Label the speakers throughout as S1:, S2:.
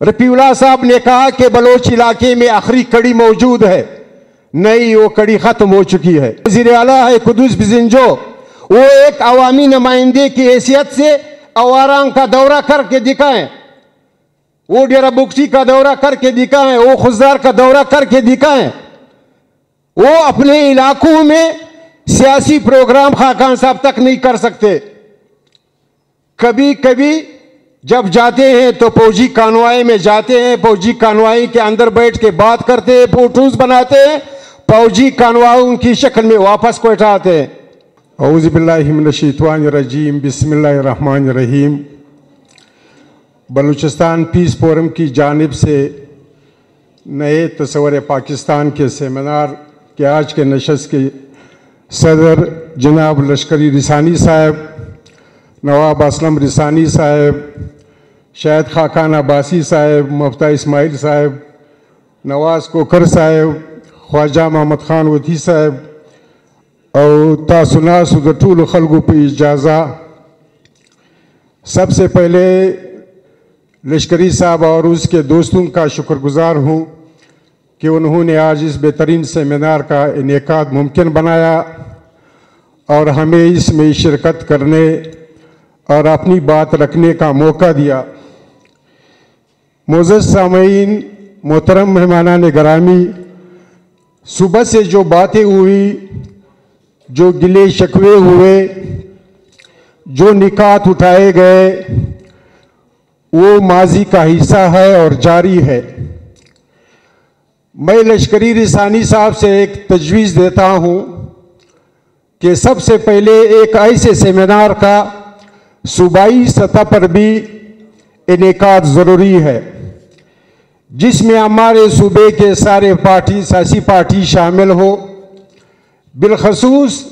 S1: रफीउल्लाह साहब ने कहा कि बलोच इलाके में आखिरी कड़ी मौजूद है, नहीं वो कड़ी खत्म हो चुकी है। वज़ीर आला है कुदूस बिज़िंजो, वो एक अवामी नुमाइंदे की हैसियत से अवारांग का दौरा करके दिखाएं, वो डेरा बुक्सी का दौरा करके दिखाएं, वो खुजदार का दौरा करके दिखाएं। वो अपने इलाकों में सियासी प्रोग्राम खाकान साहब तक नहीं कर सकते। कभी कभी जब जाते हैं तो फौजी कानवाई में जाते हैं, फौजी कानवाई के अंदर बैठ के बात करते हैं, फोटोज बनाते हैं, फौजी कानवाई की शक्ल में वापस को उठाते हैं। औज़ु बिल्लाहि मिनश शैतानिर रजीम, बिस्मिल्लाहिर रहमानिर रहीम। बलूचिस्तान पीस फोरम की जानिब से नए तस्वर पाकिस्तान के सेमिनार के आज के नशस्त के सदर जनाब लश्करी रिसानी साहब, नवाब असलम रिसानी साहब, शायद खाकान अब्बासी साहब, मुफ्ता इस्माइल साहब, नवाज कोकर साहब, ख्वाजा मोहम्मद खान वती साहब और तासुनास टूल खल्गु पे इजाज़ा। सबसे पहले लश्करी साहब और उसके दोस्तों का शुक्रगुजार हूँ कि उन्होंने आज इस बेहतरीन सेमिनार का इनेकाद मुमकिन बनाया और हमें इसमें शिरकत करने और अपनी बात रखने का मौका दिया। मोअज़्ज़ज़ सामईन, मोहतरम मेहमानान गिरामी, सुबह से जो बातें हुई, जो गिले शिकवे हुए, जो निकात उठाए गए, वो माजी का हिस्सा है और जारी है। मैं लश्करी रिसानी साहब से एक तजवीज़ देता हूँ कि सबसे पहले एक ऐसे सेमिनार का सूबाई सतह पर भी इनेकाद ज़रूरी है जिसमें हमारे सूबे के सारे पार्टी, सियासी पार्टी शामिल हो। बिलखसूस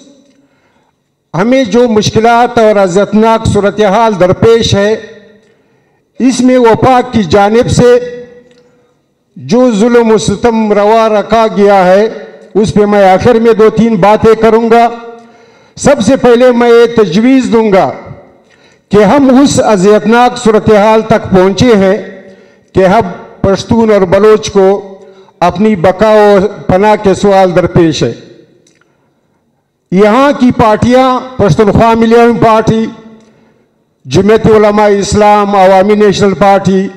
S1: हमें जो मुश्किलात और अज़तनाक सूरत हाल दरपेश है, इसमें वफाक की जानिब से जो जुल्म व सितम रवा रखा गया है, उस पर मैं आखिर में 2-3 बातें करूँगा। सबसे पहले मैं ये तजवीज़ दूँगा कि हम उस अज़ियतनाक सूरत हाल तक पहुँचे हैं कि हम पश्तून और बलोच को अपनी बका और पनाह के सवाल दरपेश है। यहाँ की पार्टियाँ Pashtunkhwa million party, Jamiat Ulema Islam, Awami national party,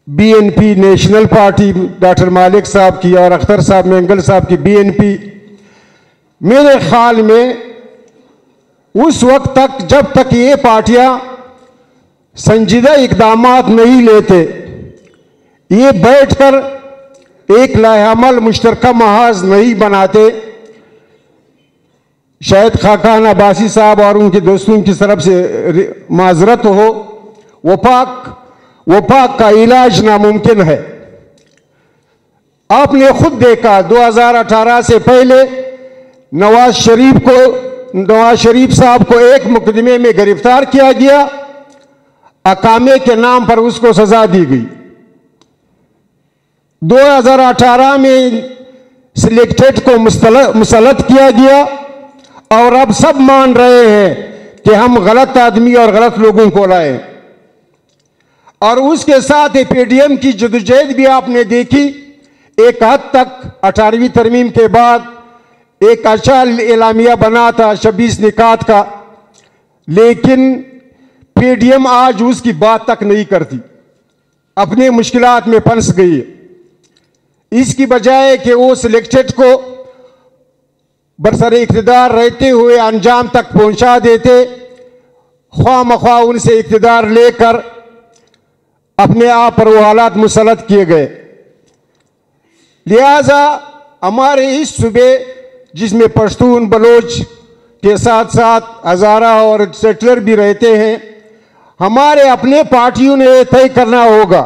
S1: BNP national party doctor Malik साहब की और अख्तर साहब मेंगल साहब की BNP, मेरे ख्याल में उस वक्त तक जब तक ये पार्टियां संजीदा इकदामात नहीं लेते, ये बैठकर एक लाहेअमल मुश्तरका महाज नहीं बनाते, शायद खाकान अब्बासी साहब और उनके दोस्तों की तरफ से माजरत हो, वफाक का इलाज नामुमकिन है। आपने खुद देखा 2018 से पहले नवाज शरीफ साहब को एक मुकदमे में गिरफ्तार किया गया, अकामे के नाम पर उसको सजा दी गई। 2018 में सिलेक्टेड को मुसल्लत किया गया और अब सब मान रहे हैं कि हम गलत आदमी और गलत लोगों को लाए। और उसके साथ PDM की जदोजहद भी आपने देखी। एक हद तक 18वीं तरमीम के बाद एक अच्छा एलामिया बना था 26 निकात का, लेकिन PDM आज उसकी बात तक नहीं करती, अपने मुश्किलात में फंस गई है। इसकी बजाय कि वो सिलेक्टेड को बरसरे इख्तिदार रहते हुए अंजाम तक पहुंचा देते, ख्वाह मख्वाह उनसे इख्तिदार लेकर अपने आप पर वो हालात मुसल्लत किए गए। लिहाजा हमारे इस सूबे जिसमें पश्तून बलोच के साथ साथ हज़ारा और सेटलर भी रहते हैं, हमारे अपने पार्टियों ने तय करना होगा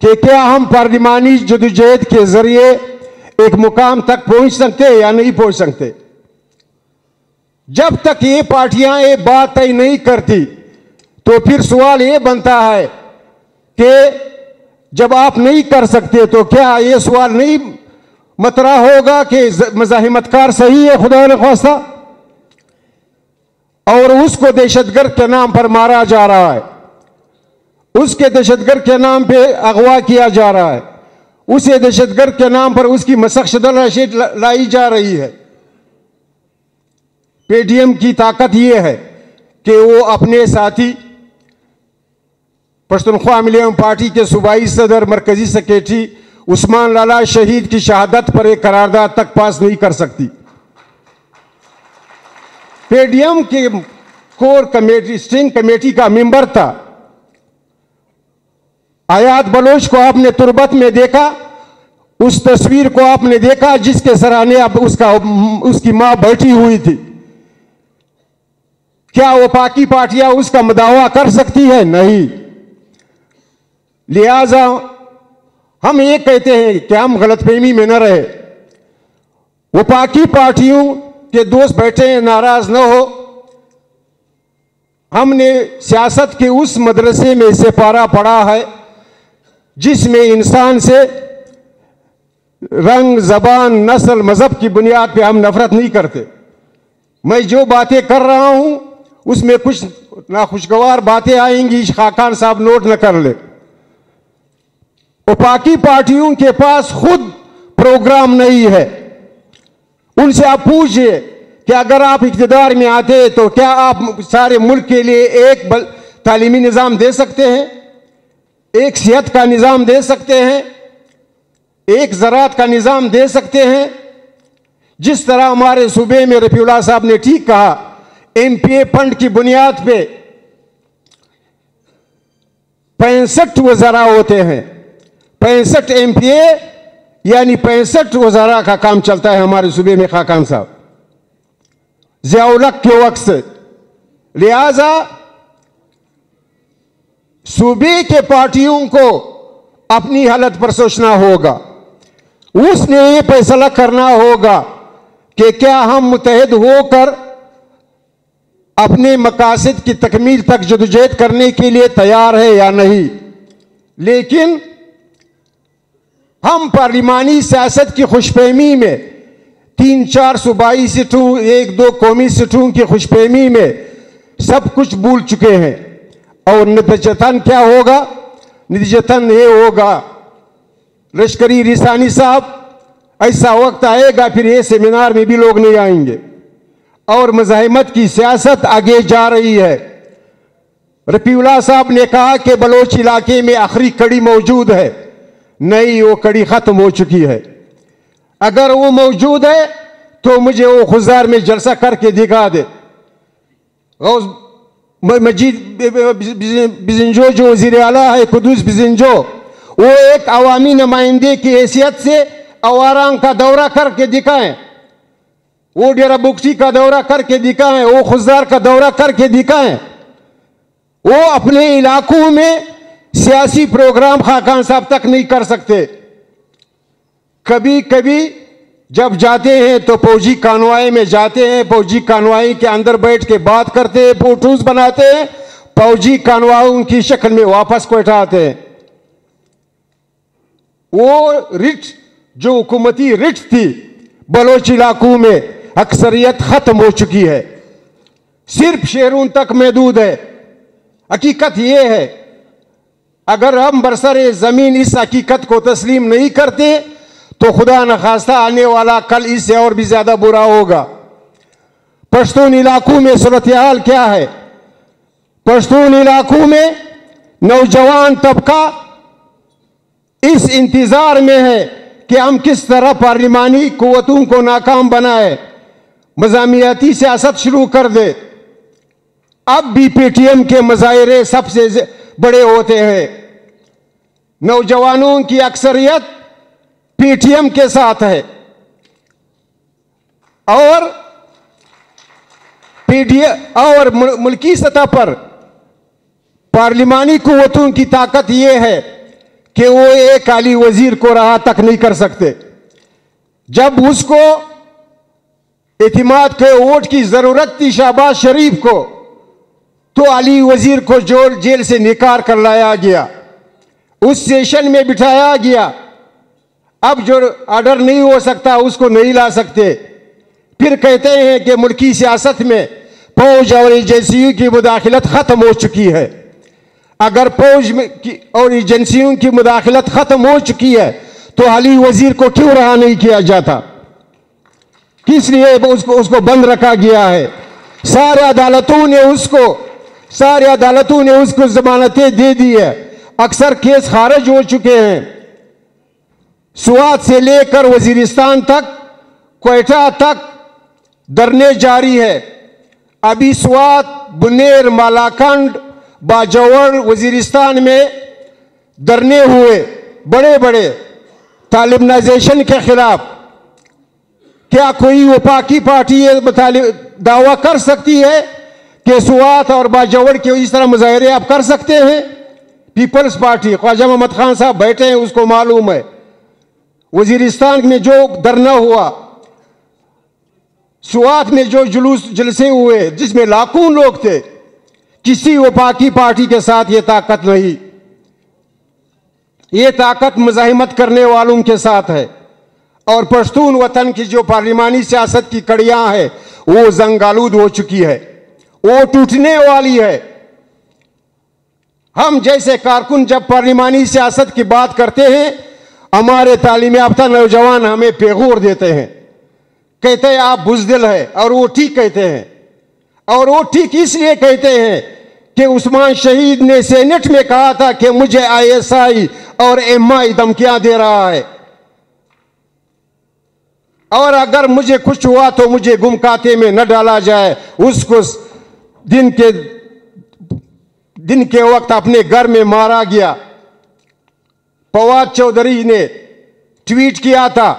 S1: कि क्या हम पार्लिमानी जदोजहद के जरिए एक मुकाम तक पहुंच सकते हैं या नहीं पहुंच सकते। जब तक ये पार्टियां ये बात तय नहीं करती तो फिर सवाल ये बनता है कि जब आप नहीं कर सकते तो क्या ये सवाल नहीं मतरा होगा कि मज़ाहिमतकार सही है खुदा न ख्वास्ता, और उसको दहशतगर्द के नाम पर मारा जा रहा है। اس کے دہشت گرد کے نام پہ اغوا کیا جا رہا ہے، اسے دہشت گرد کے نام پر اس کی مسخ شدہ لاشیں لائی جا رہی ہے۔ پی ڈی ایم کی طاقت یہ ہے کہ وہ اپنے ساتھی پشتونخوا ملیم پارٹی کے صوبائی صدر مرکزی سیکریٹری عثمان لالا شہید کی شہادت پر ایک قرارداد تک پاس نہیں کر سکتی۔ پی ڈی ایم کے کور کمیٹی اسٹرنگ کمیٹی کا ممبر تھا آیات بلوچ کو آپ نے تربت میں دیکھا، اس تصویر کو آپ نے دیکھا جس کے سرانے اب اس کی ماں بیٹھی ہوئی تھی۔ کیا وہ باقی پارٹیاں اس کا مداوع کر سکتی ہے؟ نہیں۔ لہذا ہم یہ کہتے ہیں کہ ہم غلط فہمی میں نہ رہے، وہ باقی پارٹیوں کے دوست بیٹھے ہیں، ناراض نہ ہو۔ ہم نے سیاست کے اس مدرسے میں سے پارا پڑھا ہے جس میں انسان سے رنگ، زبان، نسل، مذہب کی بنیاد پہ ہم نفرت نہیں کرتے۔ میں جو باتیں کر رہا ہوں اس میں کچھ ناخوشگوار باتیں آئیں گی، خاقان صاحب نوٹ نہ کر لے۔ وہ باقی پارٹیوں کے پاس خود پروگرام نہیں ہے۔ ان سے آپ پوچھئے کہ اگر آپ اقتدار میں آتے تو کیا آپ سارے ملک کے لیے ایک تعلیمی نظام دے سکتے ہیں، ایک صحت کا نظام دے سکتے ہیں، ایک زراعت کا نظام دے سکتے ہیں؟ جس طرح ہمارے صوبے میں رفیع اللہ صاحب نے ٹھیک کہا، ایم پی اے فنڈ کی بنیاد پہ 65 وزراء ہوتے ہیں، 65 ایم پی اے یعنی 65 وزراء کا کام چلتا ہے ہمارے صوبے میں خاقان صاحب ضیاء الحق کے وقت سے۔ لہذا صوبے کے پارٹیوں کو اپنی حالت پر سوچنا ہوگا، اس نے یہ فیصلہ کرنا ہوگا کہ کیا ہم متحد ہو کر اپنے مقاصد کی تکمیل تک جدوجہد کرنے کے لیے تیار ہے یا نہیں۔ لیکن ہم پارلیمانی سیاست کی خوش فہمی میں 3-4 صوبائی سیٹوں، 1-2 قومی سیٹوں کی خوش فہمی میں سب کچھ بھول چکے ہیں، اور نتیجتاً کیا ہوگا؟ نتیجتاً یہ ہوگا لشکری رسانی صاحب، ایسا وقت آئے گا پھر یہ سیمینار میں بھی لوگ نہیں آئیں گے، اور مزاحمت کی سیاست آگے جا رہی ہے۔ رفیع اللہ صاحب نے کہا کہ بلوچ علاقے میں آخری کڑی موجود ہے، نہیں، وہ کڑی ختم ہو چکی ہے۔ اگر وہ موجود ہے تو مجھے وہ خزار میں جلسہ کر کے دکھا دے۔ غوث مجید بزنجو جو وزیر اعلیٰ ہے، قدوس بزنجو، وہ ایک عوامی نمائندے کی حیثیت سے اوارانگ کا دورہ کر کے دکھائیں، وہ ڈیرہ بگٹی کا دورہ کر کے دکھائیں، وہ خزار کا دورہ کر کے دکھائیں۔ وہ اپنے علاقوں میں سیاسی پروگرام خاقان صاحب تک نہیں کر سکتے۔ کبھی کبھی جب جاتے ہیں تو فوجی کانوائی میں جاتے ہیں، فوجی کانوائی کے اندر بیٹھ کے بات کرتے ہیں، فوٹوز بناتے ہیں، فوجی کانوائیوں کی شکل میں واپس کو اٹھاتے ہیں۔ وہ رٹ جو حکومتی رٹ تھی بلوچ علاقوں میں اکثریت ختم ہو چکی ہے، صرف شہروں تک محدود ہے۔ حقیقت یہ ہے، اگر ہم برسر زمین اس حقیقت کو تسلیم نہیں کرتے تو خدا نخواستہ آنے والا کل اس سے اور بھی زیادہ برا ہوگا۔ پشتون علاقوں میں صورتحال کیا ہے؟ پشتون علاقوں میں نوجوان طبقہ اس انتظار میں ہے کہ ہم کس طرح پارلیمانی قوتوں کو ناکام بنائے، مزاحمتی سیاست شروع کر دے۔ اب بھی پی ٹی ایم کے مظاہرے سب سے بڑے ہوتے ہیں، نوجوانوں کی اکثریت پی ٹی ایم کے ساتھ ہے، اور ملکی سطح پر پارلیمانی قوتوں کی طاقت یہ ہے کہ وہ ایک عالی وزیر کو رہا تک نہیں کر سکتے۔ جب اس کو اعتماد کے ووٹ کی ضرورت تھی شہباز شریف کو، تو علی وزیر کو جیل سے نکال کر لایا گیا، اس سیشن میں بٹھایا گیا۔ اب جو آرڈر نہیں ہو سکتا اس کو نہیں لا سکتے، پھر کہتے ہیں کہ ملکی سیاست میں فوج اور ایجنسیوں کی مداخلت ختم ہو چکی ہے۔ اگر فوج اور ایجنسیوں کی مداخلت ختم ہو چکی ہے تو علی وزیر کو کیوں رہا نہیں کیا جاتا؟ کس لیے اس کو بند رکھا گیا ہے؟ سارے عدالتوں نے اس کو ضمانتیں دے دی ہے، اکثر کیس خارج ہو چکے ہیں۔ سوات سے لے کر وزیرستان تک، کوئٹہ تک دھرنے جاری ہے۔ ابھی سوات، بنیر، مالاکنڈ، باجوڑ، وزیرستان میں دھرنے ہوئے بڑے بڑے طالبنائزیشن کے خلاف۔ کیا کوئی وفاقی پارٹی یہ دعویٰ کر سکتی ہے کہ سوات اور باجوڑ کے اس طرح مظاہرے آپ کر سکتے ہیں؟ پیپلز پارٹی، خواجہ محمد خان صاحب بیٹھے ہیں، اس کو معلوم ہے۔ وزیرستان میں جو دھرنا ہوا، سوات میں جو جلسے ہوئے جس میں لاکھوں لوگ تھے، کسی وفاقی پارٹی کے ساتھ یہ طاقت نہیں۔ یہ طاقت مزاحمت کرنے والوں کے ساتھ ہے، اور پشتون وطن کی جو پارلیمانی سیاست کی کڑیاں ہیں وہ زنگالود ہو چکی ہے، وہ ٹوٹنے والی ہے۔ ہم جیسے کارکن جب پارلیمانی سیاست کی بات کرتے ہیں، ہمارے تعلیم یافتہ نوجوان ہمیں پیغور دیتے ہیں، کہتے ہیں آپ بزدل ہیں، اور وہ ٹھیک کہتے ہیں۔ اور وہ ٹھیک اس لیے کہتے ہیں کہ عثمان شہید نے سینٹ میں کہا تھا کہ مجھے ISI اور MI دھمکیاں دے رہا ہے، اور اگر مجھے کچھ ہوا تو مجھے گم کھاتے میں نہ ڈالا جائے۔ اس کو دن کے وقت اپنے گھر میں مارا گیا۔ فواد چودھری نے ٹویٹ کیا تھا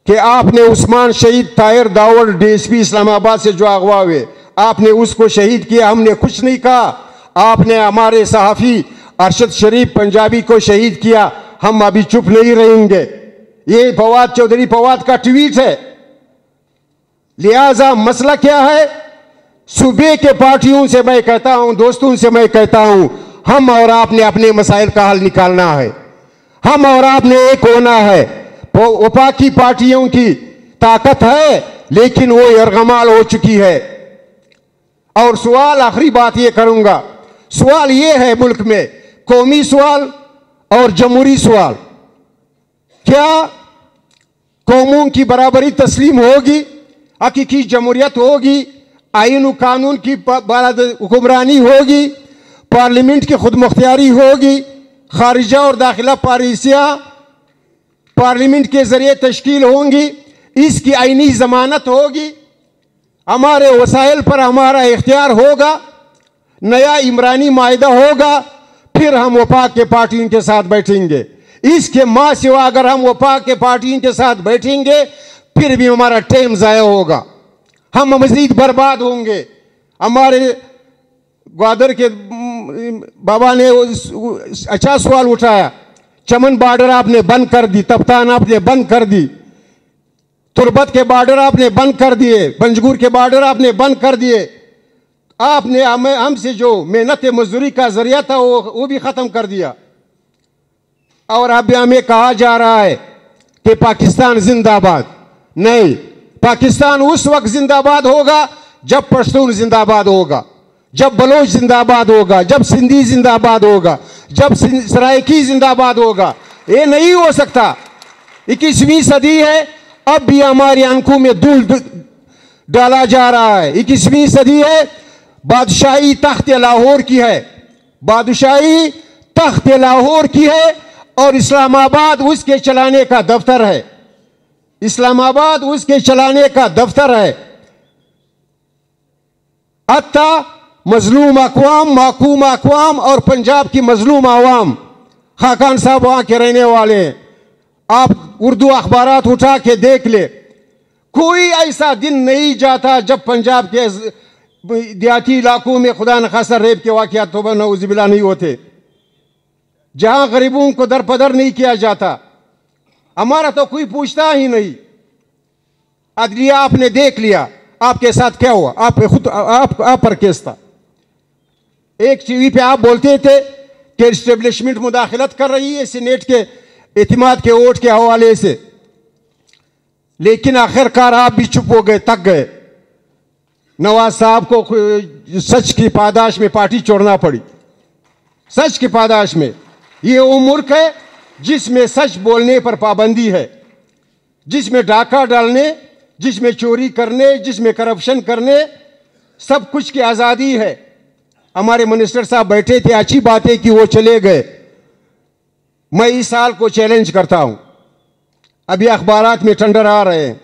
S1: کہ آپ نے عثمان شہید طاہر داور DSP اسلام آباد سے جو اغوا ہوئے، آپ نے اس کو شہید کیا، ہم نے کچھ نہیں کہا۔ آپ نے ہمارے صحافی ارشد شریف پنجابی کو شہید کیا، ہم ابھی چپ نہیں رہیں گے۔ یہ فواد چودھری کا ٹویٹ ہے۔ لہذا مسئلہ کیا ہے؟ صوبے کے پارٹیوں سے میں کہتا ہوں، دوستوں سے میں کہتا ہوں، ہم اور آپ نے اپنے مسائل کا حل نکالنا ہے، ہم اور آپ نے ایک ہونا ہے۔ وفاقی پارٹیوں کی طاقت ہے لیکن وہ یرغمال ہو چکی ہے۔ اور سوال، آخری بات یہ کروں گا، سوال یہ ہے ملک میں قومی سوال اور جمہوری سوال، کیا قوموں کی برابری تسلیم ہوگی؟ حقیقی جمہوریت ہوگی؟ آئین و قانون کی حکمرانی ہوگی؟ پارلیمنٹ کی خود مختاری ہوگی؟ خارجہ اور داخلہ پالیسیاں پارلیمنٹ کے ذریعے تشکیل ہوں گی؟ اس کی آئینی ضمانت ہوگی؟ ہمارے وسائل پر ہمارا اختیار ہوگا؟ نیا عمرانی معاہدہ ہوگا؟ پھر ہم وفاق کے پارٹیوں کے ساتھ بیٹھیں گے۔ اس کے ماں سوا اگر ہم وفاق کے پارٹیوں کے ساتھ بیٹھیں گے پھر بھی ہمارا ٹائم ضائع ہوگا، ہم مزید برباد ہوں گے۔ ہمارے گوادر کے بابا نے اچھا سوال اٹھایا، چمن بارڈر آپ نے بند کر دی، تپتان آپ نے بند کر دی، تربت کے بارڈر آپ نے بند کر دیے، پنجگور کے بارڈر آپ نے بند کر دیے، آپ نے ہم سے جو محنت مزدوری کا ذریعہ تھا وہ بھی ختم کر دیا۔ اور اب ہمیں کہا جا رہا ہے کہ پاکستان زندہ باد۔ نہیں، پاکستان اس وقت زندہ باد ہوگا جب پشتون زندہ باد ہوگا، جب بلوچ زندہ باد ہوگا، جب سندھی زندہ باد ہوگا، جب سرائکی زندہ باد ہوگا۔ یہ نہیں ہو سکتا۔ 21ویں صدی ہے، اب بھی ہماری آنکھوں میں دھول ڈالا جا رہا ہے۔ 21ویں صدی ہے، بادشاہی تخت لاہور کی ہے، بادشاہی تخت لاہور کی ہے، اور اسلام آباد اس کے چلانے کا دفتر ہے، اسلام آباد اس کے چلانے کا دفتر ہے۔ حتیٰ مظلوم اقوام، محکوم اقوام اور پنجاب کی مظلوم عوام، خاقان صاحب وہاں کے رہنے والے ہیں، آپ اردو اخبارات اٹھا کے دیکھ لے، کوئی ایسا دن نہیں جاتا جب پنجاب کے دیہاتی علاقوں میں خدا نخواستہ ریپ کے واقعات توبہ نعوذ باللہ نہیں ہوتے، جہاں غریبوں کو درپدر نہیں کیا جاتا۔ ہمارا تو کوئی پوچھتا ہی نہیں۔ عدلیہ آپ نے دیکھ لیا، آپ کے ساتھ کیا ہوا، آپ پر کیس تھا۔ ایک ٹی وی پہ آپ بولتے تھے کہ اسٹیبلشمنٹ مداخلت کر رہی ہے سینیٹ کے اعتماد کے ووٹ کے حوالے سے، لیکن آخرکار آپ بھی چپ ہو گئے، تک گئے۔ نواز صاحب کو سچ کی پاداش میں پارٹی چھوڑنا پڑی۔ सच की पादाश में। ये वो मुल्क है जिसमें सच बोलने पर पाबंदी है, जिसमें डाका डालने, जिसमें चोरी करने, जिसमें करप्शन करने, सब कुछ की आज़ादी है। हमारे मिनिस्टर साहब बैठे थे, अच्छी बात है कि वो चले गए। मैं इस साल को चैलेंज करता हूं, अभी अखबारात में टेंडर आ रहे हैं,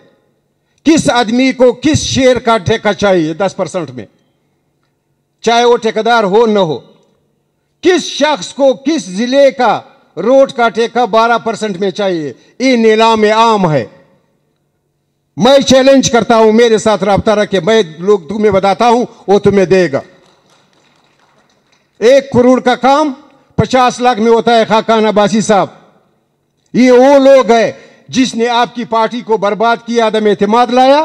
S1: किस आदमी को किस शेयर का ठेका चाहिए 10% में, चाहे वो ठेकेदार हो न हो, किस शख्स को किस जिले का रोड का ठेका 12% में चाहिए, ये नीलाम आम है। मैं चैलेंज करता हूं, मेरे साथ राब्ता रखे, मैं लोग तुम्हें बताता हूं, वो तुम्हें देगा। 1 करोड़ का काम 50 लाख में होता है। खाकान अब्बासी साहब, ये वो लोग हैं जिसने आपकी पार्टी को बर्बाद किया, आदम एतमाद लाया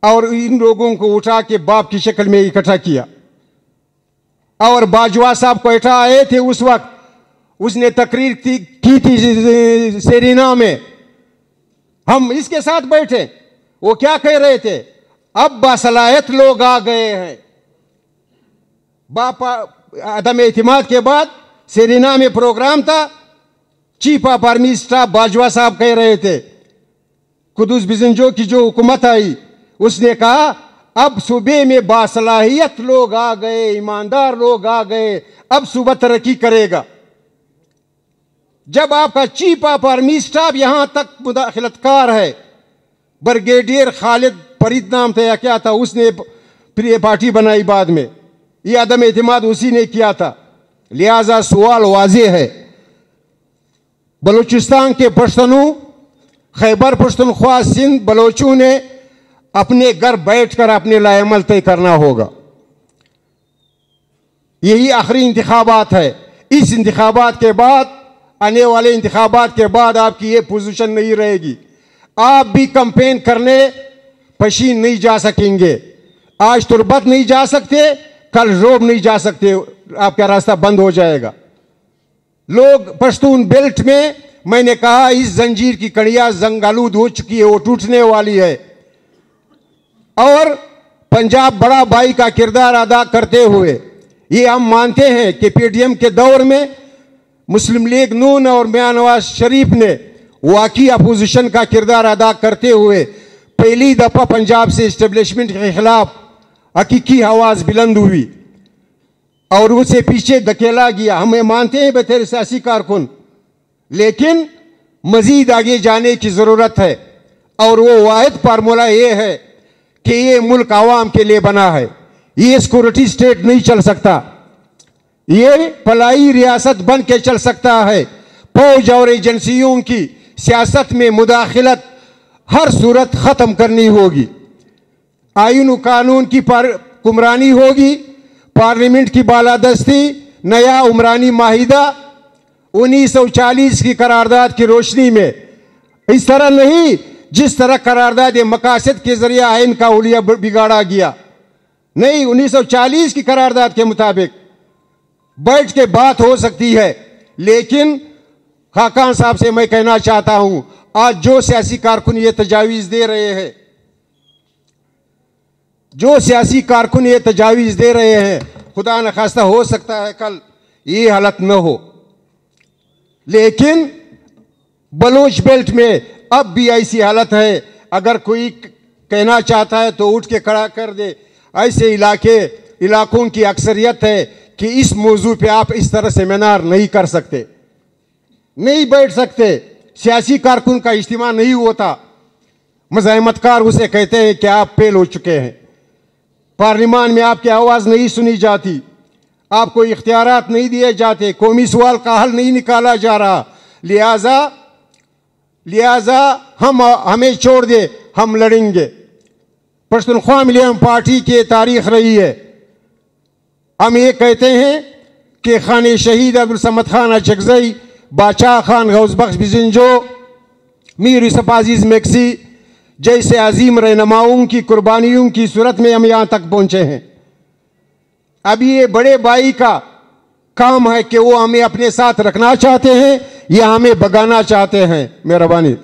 S1: और इन लोगों को उठा के बाप की शक्ल में इकट्ठा किया। और बाजवा साहब कोयटा आए थे उस वक्त, उसने तकरीर की थी सेरिना में, हम इसके साथ बैठे। वो क्या कह रहे थे, अब बासलाहियत लोग आ गए हैं। बापा आदम एतमाद के बाद सेरिना में प्रोग्राम था, chief of army staff Bajwa साहब कह रहे थे, कुदूस बिजंजो की जो हुकूमत आई, उसने कहा अब सूबे में बासलाहियत लोग आ गए, ईमानदार लोग आ गए, अब सूबा तरक्की करेगा। जब आपका चीफ ऑफ आर्मी स्टाफ यहां तक मुदाखलतकार है, ब्रिगेडियर खालिद फरीद नाम था या क्या था, उसने फिर ये पार्टी बनाई बाद में, ये आदम एतमाद उसी ने किया था। लिहाजा सवाल वाज़ेह है, बलूचिस्तान के पश्तूनों, खैबर पख्तूनख्वा, सिंध बलोचों ने अपने घर बैठकर अपने लाएमल तय करना होगा। यही आखिरी इंतखाबात है। इस इंतखाबात के बाद, आने वाले इंतखाबात के बाद आपकी ये पोजीशन नहीं रहेगी। आप भी कैंपेन करने पशीन नहीं जा सकेंगे। आज तुरबत नहीं जा सकते, कल रोब नहीं जा सकते, आपका रास्ता बंद हो जाएगा। लोग पश्तून बेल्ट में, मैंने कहा इस जंजीर की कड़ियां जंगालूद हो चुकी है, वो टूटने वाली है। और पंजाब बड़ा भाई का किरदार अदा करते हुए ये हम मानते हैं कि पीडीएम के दौर में मुस्लिम लीग नून और मियां नवाज शरीफ ने वाकई अपोजिशन का किरदार अदा करते हुए पहली दफा पंजाब से इस्टेब्लिशमेंट के खिलाफ हकीकी आवाज बुलंद हुई और उसे पीछे धकेला गया। हमें मानते हैं बेहतर सियासी कारकुन, लेकिन मजीद आगे जाने की जरूरत है। और वो वाहिद फार्मूला ये है कि ये मुल्क आवाम के लिए बना है, ये सिक्योरिटी स्टेट नहीं चल सकता, ये फलाई रियासत बन के चल सकता है। फौज और एजेंसियों की सियासत में मुदाखलत हर सूरत खत्म करनी होगी। आईन कानून की हुक्मरानी होगी, पार्लियामेंट की बालादस्ती, नया उमरानी माहिदा 1940 की करारदाद की रोशनी में, इस तरह नहीं जिस तरह करारदाद मकासद के जरिए आइन का हुलिया बिगाड़ा गया। नहीं, 1940 की करारदाद के मुताबिक बैठ के बात हो सकती है। लेकिन खाकान साहब से मैं कहना चाहता हूं, आज जो सियासी कारकुन ये तजावीज़ दे रहे हैं, जो सियासी कारकुन ये तजावीज़ दे रहे हैं, खुदा न खास्ता हो सकता है कल ये हालत न हो। लेकिन बलोच बेल्ट में अब भी ऐसी हालत है, अगर कोई कहना चाहता है तो उठ के खड़ा कर दे। ऐसे इलाकों की अक्सरियत है कि इस मौजू पे आप इस तरह सेमिनार नहीं कर सकते, नहीं बैठ सकते, सियासी कारकुन का इज्तिमा नहीं होता। मज़ाहमतकार उसे कहते हैं कि आप फेल हो चुके हैं, पार्लियामान में आपकी आवाज़ नहीं सुनी जाती, आपको इख्तियारात नहीं दिए जाते, कौमी सवाल का हल नहीं निकाला जा रहा। लिहाजा हमें छोड़ दे, हम लड़ेंगे। पश्तूनख्वा मिलियम पार्टी की तारीख रही है। हम ये कहते हैं कि खान शहीद अब्दुल समद खान अचकजई, बादशाह खान गौस बख्श बिजंजो, मीर यूसुफ अजीज मैक्सी जैसे अजीम रहनुमाओं की कुर्बानियों की सूरत में हम यहाँ तक पहुँचे हैं। अब ये बड़े भाई का काम है कि वो हमें अपने साथ रखना चाहते हैं या हमें भगाना चाहते हैं। मेहरबानी।